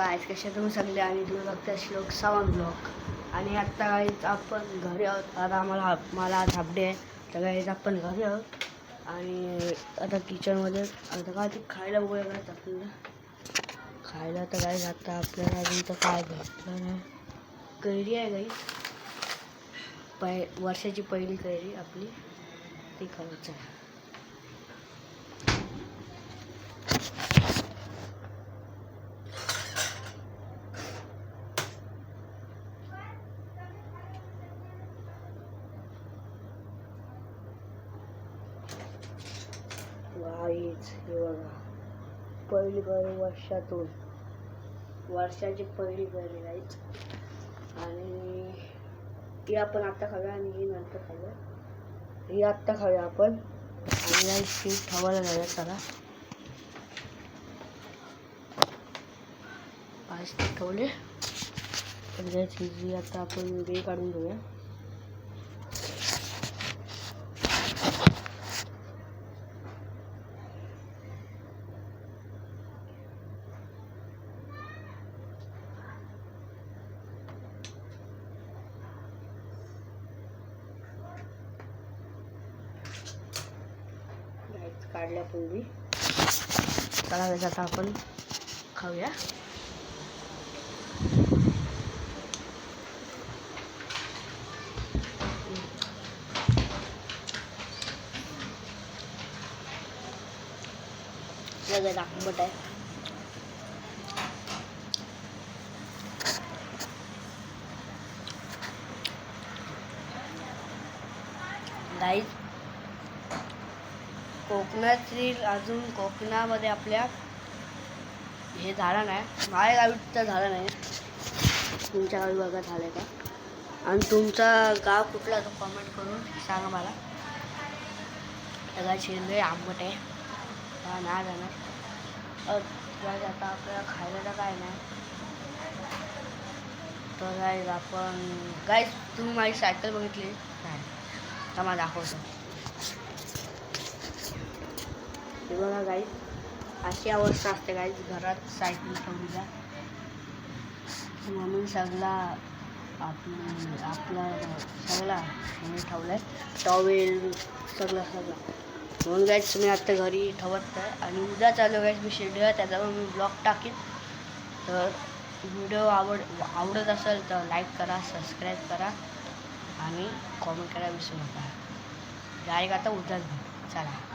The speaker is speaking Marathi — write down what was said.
गाईस, कशा तुम्ही सगळे आणि तुम्ही बघता श्लोक सावंत ब्लॉग. आणि आत्ता गाईज आपण घरी आहोत. आता मला आज हाफ डे आहे. तर गाईज आपण घरी आहोत आणि आता किचनमध्ये आता काय ते खायला बघूया काय आपल्याला खायला. तर गाईज आता आपल्याला अजून तर काय भेटलं नाही. कैरी आहे गाईज, वर्षाची पहिली कैरी आपली, ती खायचं आहे. गाईज हे बघा, पहिली कैरी वर्षाची पहिली कैरी गाईज. आणि ही आपण आत्ता खाऊया आणि ही नंतर खाऊया. ही आत्ता खाऊया आपण आणि गाईज ती ठेवायला जाऊया. चला आज ते ठेवले तर गाईज ही आता आपण बे काढून घेऊया. काढल्या पूर्वी चला आता आपण खाऊया. आंबट आहे गाईज. कोकणातील अजून कोकणामध्ये आपल्या हे झालं नाही, माझ्या गावी तर झालं नाही. तुमच्या गावी बघा झालं का? आणि तुमचा गाव कुठला तो कमेंट करून सांगा मला. सगळा शिंदे आंबट आहे नाही जाणार. आता आपल्याला खायला तर काय नाही. तर गाईज आपण गाईज तुम्ही माझी सायकल बघितली नाही तर मला दाखवतो. हे बघा गाईज, अशी अवस्था असते गाईज घरात सायकल ठेवलीला. मम्मी सगळा आपला सगळा मी ठेवलाय, टॉवेल सगळं. म्हणून गाईज मी आत्ता घरी ठेवत आहे आणि उद्या चालू गाईज मी शेड्यूल आहे, त्याच्यावर मी ब्लॉग टाकीन. तर व्हिडिओ आवडत असेल तर लाईक करा, सबस्क्राईब करा आणि कॉमेंट करायला विसरू नका. डायरेक्ट आता उद्याच चला.